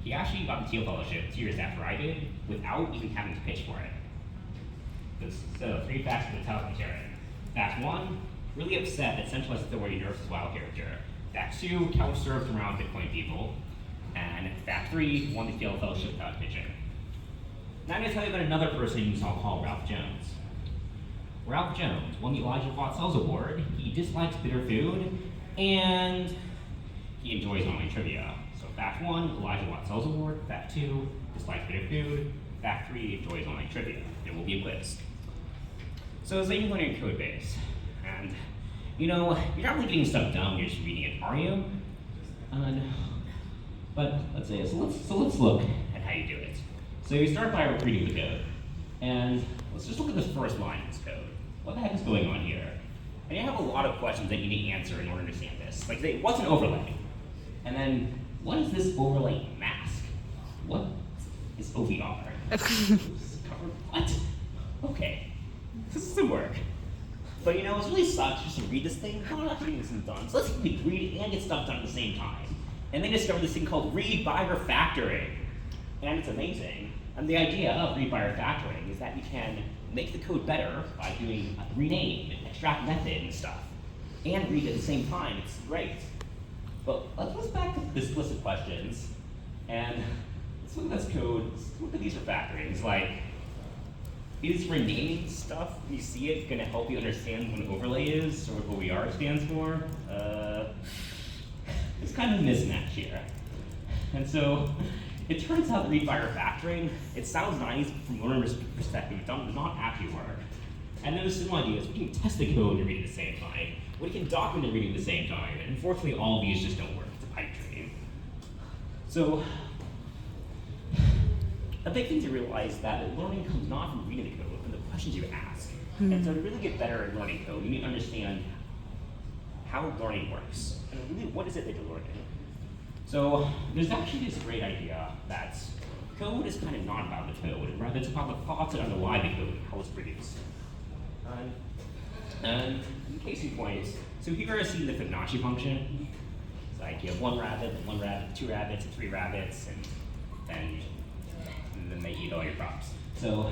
He actually got the Thiel Fellowship 2 years after I did, without even having to pitch for it. So 3 facts for the totalitarian. Fact 1, really upset that centralized authority nerfs his wild character. Fact 2, couch served around Bitcoin people. And fact 3, won the Thiel Fellowship without pitching. Now I'm going to tell you about another person you saw called Ralph Jones. Ralph Jones won the Elijah Watt-Sells Award. He dislikes bitter food, and he enjoys online trivia. So fact 1, Elijah Watt-Sells Award. Fact 2, dislikes bitter food. Fact 3, enjoys online trivia. There will be a quiz. So say you're learning code base, and you know, you're not really getting stuff done when you're just reading it, are you? But let's say, so let's look at how you do it. So you start by reading the code, and let's just look at this first line of this code. What the heck is going on here? And you have a lot of questions that you need to answer in order to understand this. Like, say, what's an overlay? And then, what is this overlay mask? What is OVR? What? Okay, this doesn't work. But you know, it really sucks just to read this thing. I'm not getting this done. So let's read and get stuff done at the same time. And they discovered this thing called read by refactoring. And it's amazing. And the idea of read by refactoring is that you can make the code better by doing a rename and extract method and stuff. And read at the same time. It's great. But let's back to the explicit questions. And let's look at this code. Let's look at these refactorings. Like, is renaming stuff, when you see it, going to help you understand what an overlay is, or what OER stands for? It's kind of a mismatch here. And so, it turns out that read by refactoring, it sounds nice from a learner's perspective, it does not actually work. And then the simple idea is we can test the code and read it at the same time. We can document and read it at the same time. And unfortunately, all of these just don't work. It's a pipe dream. So, a big thing to realize that learning comes not from reading the code, but from the questions you ask. And so to really get better at learning code, you need to understand how learning works. And really, what is it that you're learning? So there's actually this great idea that code is kind of not about the code, and rather it's about the thoughts that underlie the code and how it's produced. And in case in point, so here I see the Fibonacci function. It's like you have 1 rabbit, then 1 rabbit, 2 rabbits, and 3 rabbits, and then they eat all your crops. So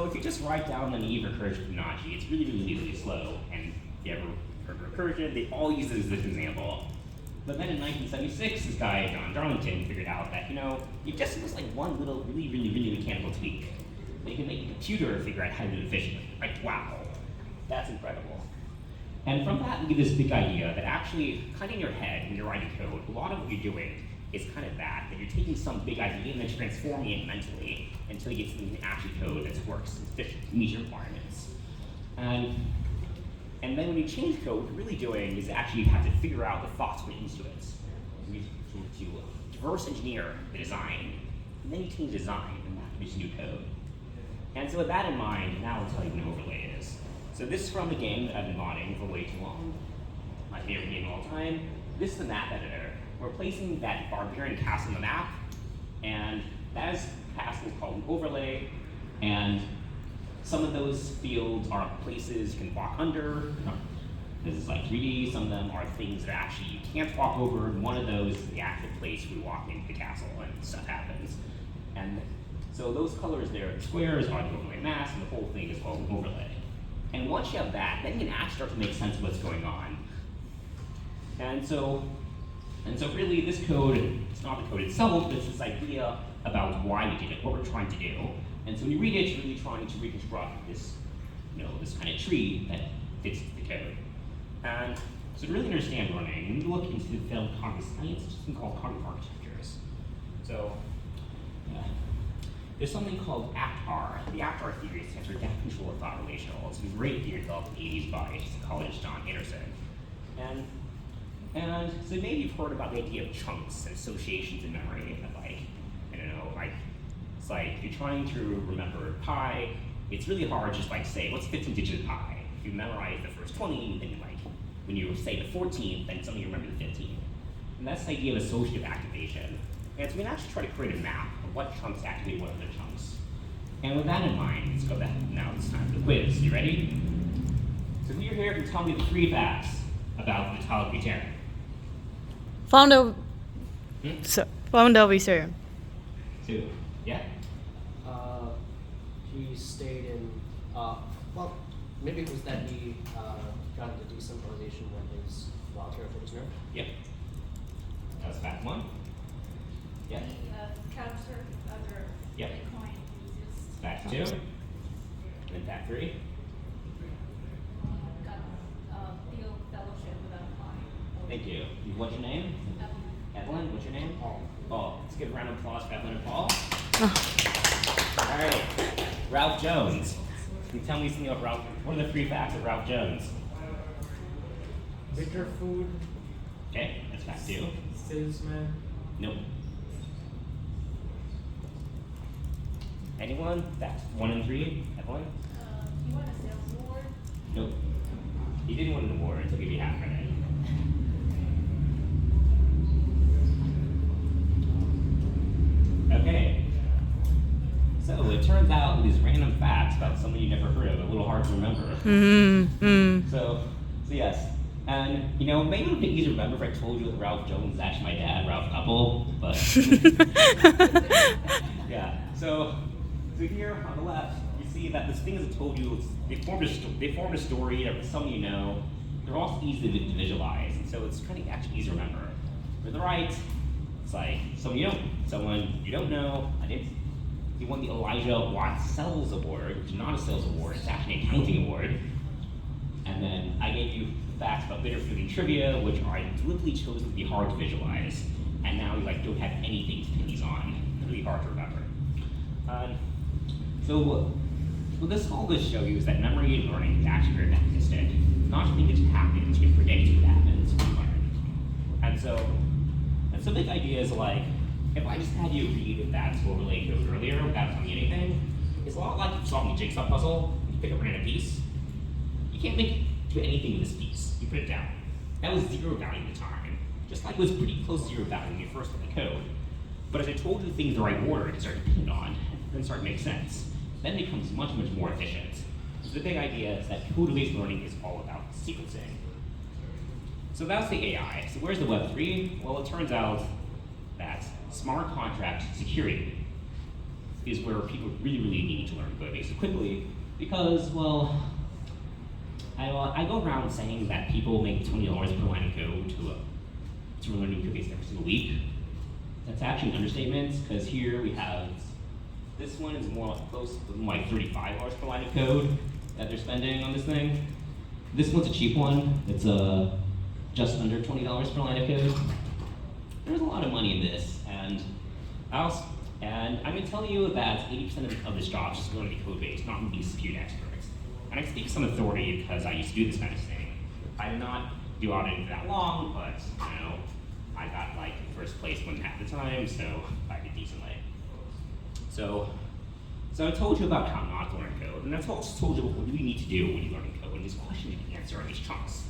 if you just write down the naive recursion Fibonacci, it's really slow. And if you ever heard of recursion, they all use it as this example. But then in 1976, this guy, John Darlington, figured out that, you know, it just was like one little really mechanical tweak. But you can make a computer figure out how to do it efficiently. Like, wow, that's incredible. And from that, we get this big idea that actually, kind of in your head, when you're writing code, a lot of what you're doing is kind of that you're taking some big idea and then transforming it mentally until you get something that actually code that works, efficient, meets your requirements. And then when you change code, what you're really doing is actually you have to figure out the thoughts put into it. You to reverse engineer the design, and then you change the design, and that produces new code. And so with that in mind, now I'll tell you what an overlay is. So this is from a game that I've been modding for way too long. My favorite game of all time. This is the map editor. We're placing that barbarian castle on the map, and that castle is called an overlay, and some of those fields are places you can walk under. This is like 3D. Some of them are things that actually you can't walk over. And one of those is the actual place we walk into the castle and stuff happens. And so those colors there, the squares are the overlay mask, and the whole thing is called an overlay. And once you have that, then you can actually start to make sense of what's going on. And so really this code, it's not the code itself, it's this idea about why we did it, what we're trying to do. And so when you read it, you're really trying to reconstruct this, this kind of tree that fits the code. And so to really understand learning, you need to look into the field of cognitive science, which is something called cognitive architectures. So there's something called ACT-R. The ACT-R theory stands for Depth Control of Thought Relational. It's a great theory developed in the 80s by psychologist John Anderson. And so maybe you've heard about the idea of chunks and associations in memory. That it's like if you're trying to remember pi, it's really hard just say, what's 15 digits of pi? If you memorize the first 20, then when you say the 14th, then suddenly you remember the 15th. And that's the idea of associative activation. And so we can actually try to create a map of what chunks activate what other chunks. And with that in mind, let's go back. Now it's time for the quiz. You ready? So who here can tell me the 3 facts about the totalitarian? Found a So, founder vision. Two. Yeah? He stayed in, well, maybe it was that he got into decentralization when his Terraform was nerfed. Yep. That was fact one. Yeah. The counter other Yep. Bitcoin uses. Fact two. And then fact three. Got Thiel Fellowship without applying. Thank you. What's your name? Evelyn, what's your name? Paul. Paul. Let's give a round of applause for Evelyn and Paul. All right. Ralph Jones. Can you tell me something about Ralph? What are the 3 facts of Ralph Jones? Bitter food, Okay, that's fact two. salesman, Nope. Anyone? Facts 1 and 3. Evelyn? He won a sales award. Nope. He didn't win an award, so I'll give you half credit. Okay. So it turns out these random facts about somebody you never heard of are a little hard to remember. So yes. And maybe it would be easier to remember if I told you that Ralph Jones is actually my dad, Ralph Koppel, but yeah. So here on the left, you see that the things I told you, they formed a story that some of you know. They're also easy to visualize, and so it's kind of actually easy to remember. To the right, it's like someone you don't know. He won the Elijah Watts Sales Award, which is not a sales award, it's actually an accounting award. And then I gave you facts about bitter food and trivia, which I deliberately chose to be hard to visualize. And now you don't have anything to pin these on. It's really hard to remember. So what all this show you is that memory and learning is actually very mechanistic. Not something that just happens, you can predict what happens when you learn. And so big idea is if I just had you read that overlay code earlier without telling you anything, it's a lot like solving a jigsaw puzzle. You pick up a random piece. You can't do anything with this piece. You put it down. That was 0 value at the time. Just like it was pretty close to 0 value when you first wrote the code. But as I told you things in the right order, it started to depend on, then start to make sense. Then it becomes much, much more efficient. So the big idea is that code-based learning is all about sequencing. So that's the AI. So where's the Web3? Well, it turns out that smart contract security is where people really, really need to learn codebase quickly because, well, I go around saying that people make $20 per line of code to learn new codebase every single week. That's actually an understatement because here we have, this one is more close to like $35 per line of code that they're spending on this thing. This one's a cheap one. It's just under $20 per line of code. There's a lot of money in this, and I'm going to tell you that 80% of this job is just going to be code-based, not going to be security experts. And I speak some authority because I used to do this kind of thing. I did not do auditing for that long, but I got first place one half the time, so I did decently. So I told you about how not to learn code, and I've also told you what you need to do when you learn code, and these questions you can answer on these chunks.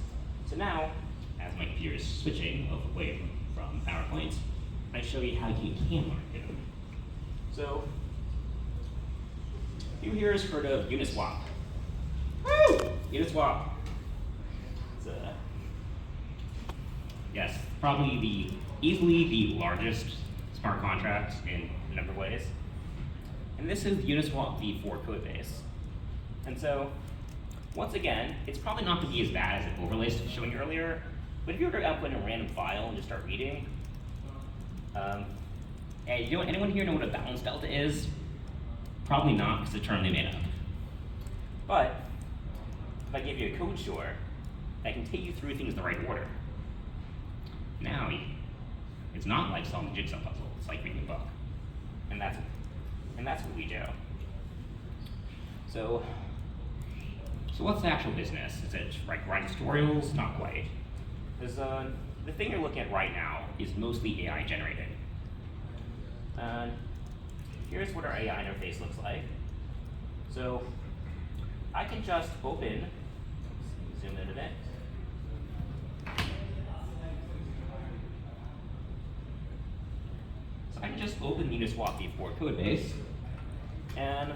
So now, as my computer is switching away from PowerPoint, I show you how you can learn code. So, who here has heard of Uniswap? Woo! Uniswap. It's yes, probably easily the largest smart contract in a number of ways. And this is Uniswap v4 codebase. And so, once again, it's probably not going to be as bad as the overlays showing you earlier, but if you were to output in a random file and just start reading, and anyone here know what a balance delta is? Probably not, because it's a term they made up. But if I give you a code store, I can take you through things in the right order. Now, it's not like solving a jigsaw puzzle. It's like reading a book, and that's what we do. So what's the actual business? Is it writing tutorials? Not quite. Because the thing you're looking at right now is mostly AI generated. Here's what our AI interface looks like. So I can just open, zoom in a bit. So I can just open Uniswap v4 codebase, and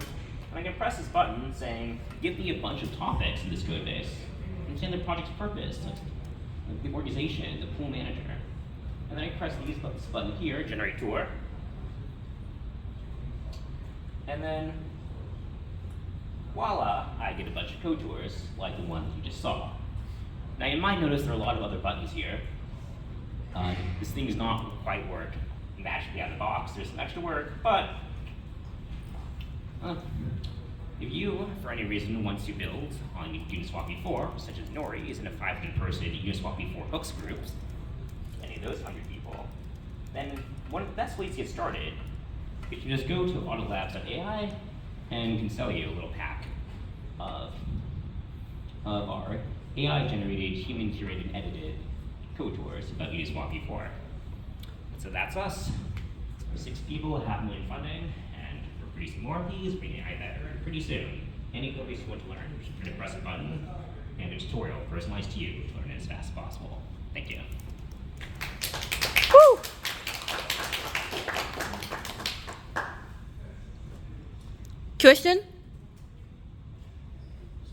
I can press this button saying, give me a bunch of topics in this codebase. Understand the project's purpose, the organization, the pool manager. And then I press this button here, generate tour. And then, voila, I get a bunch of code tours like the one you just saw. Now you might notice there are a lot of other buttons here. This thing does not quite work magically out of the box. There's some extra work, but if you, for any reason, want to build on Uniswap v4, such as Nori is in a 500-person Uniswap v4 hooks groups, any of those 100 people, then one of the best ways to get started is to just go to autolabs.ai and can sell you a little pack of our AI-generated, human-curated, and edited code tours about Uniswap v4. So that's us. We're 6 people, $500,000 funding, and we're producing more of these, bringing AI better pretty soon. Any code base you want to learn, just press a button, and a tutorial personalized to you to learn it as fast as possible. Thank you. Woo! Question?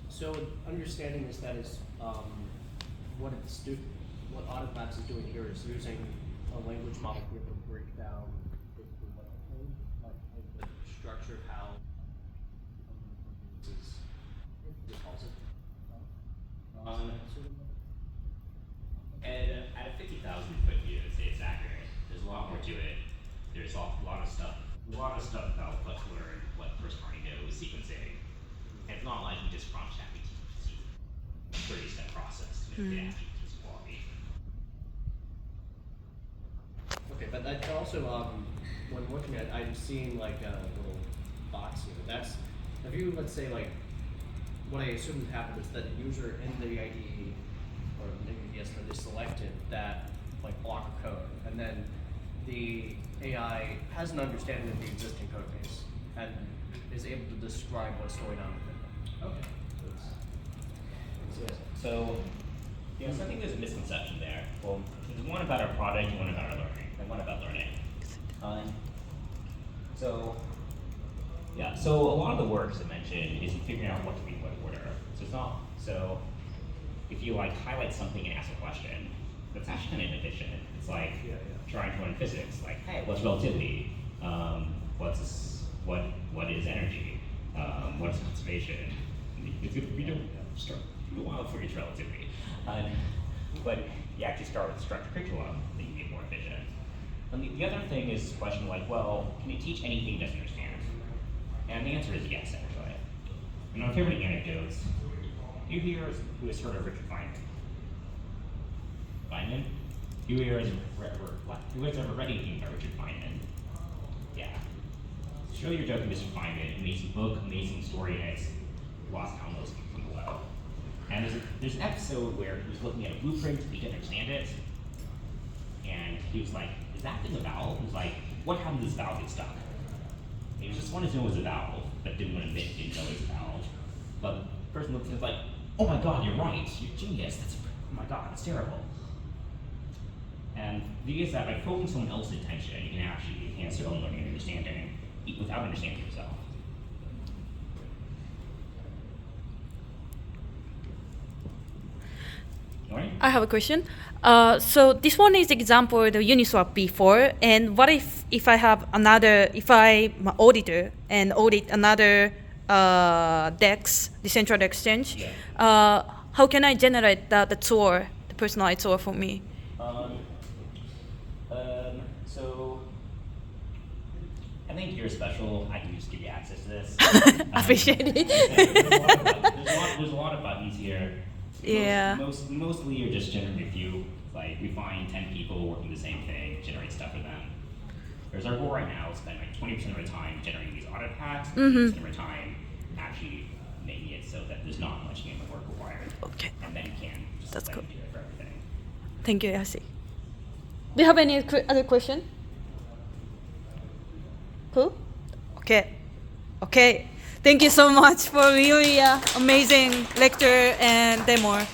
So understanding is that is what Audit Labs is doing here is using a language model to be able to break down basically what the code, like the structure of how is repulsive. And at a 50,000 foot view, it's accurate. There's a lot more to it. There's a lot of stuff about what to learn, what first party knows, sequencing. And it's not like you just prompt ChatGPT. 30-step process to make it actually produce quality. Okay, but that also, when looking at, I'm seeing like a little box here. That's, if you, let's say like, what I assume would happen is that the user in the IDE, or maybe yes, they selected that like block of code, and then the AI has an understanding of the existing code base and is able to describe what's going on with it. Okay. So, I think there's a misconception there. Well, there's one about our product and one about our learning, and one about learning. So a lot of the work, as I mentioned, is in figuring out what to read, what order. So it's not, so if you like highlight something and ask a question, that's actually kind of inefficient. It's like trying to learn physics, like, hey, what's relativity? What is energy? What is conservation? We don't start a while before you get to relativity. But you actually start with the structured curriculum, then you get more efficient. And the other thing is this question like, well, can it teach anything it doesn't understand? And the answer is yes, actually. And my favorite anecdotes, who has heard of Richard Feynman? Feynman? Who has ever read anything by Richard Feynman? Yeah. Show your joke to Mr. Feynman, amazing book, amazing story, and it's lost countless from below. And there's an episode where he was looking at a blueprint, he didn't understand it, and he was like, is that thing a valve? He was like, what happens if this valve gets stuck? And he just wanted to know it was a valve, but didn't want to admit he didn't know it was a valve. But the person looked at it like, oh my god, you're right, you're genius, oh my god, that's terrible. And the idea is that by focusing someone else's attention, you can actually enhance your own learning and understanding without understanding yourself. I have a question. So this one is example the Uniswap v4, and what if I have another, if I'm an auditor and audit another DEX, decentralized exchange, how can I generate the tour, the personalized tour for me? So I think you're special. I can just give you access to this. Appreciate it. There's a lot of buttons here. Yeah. Mostly you're just generating a few. Like we find 10 people working the same thing, generate stuff for them. There's our goal right now, spend like 20% of our time generating these audit packs, 20% of our time actually making it so that there's not much manual work required. Okay. And then you can just That's cool. do it for everything. Thank you, Yasi. Do you have any other question? Cool? Okay. Okay. Thank you so much for really amazing lecture and demo.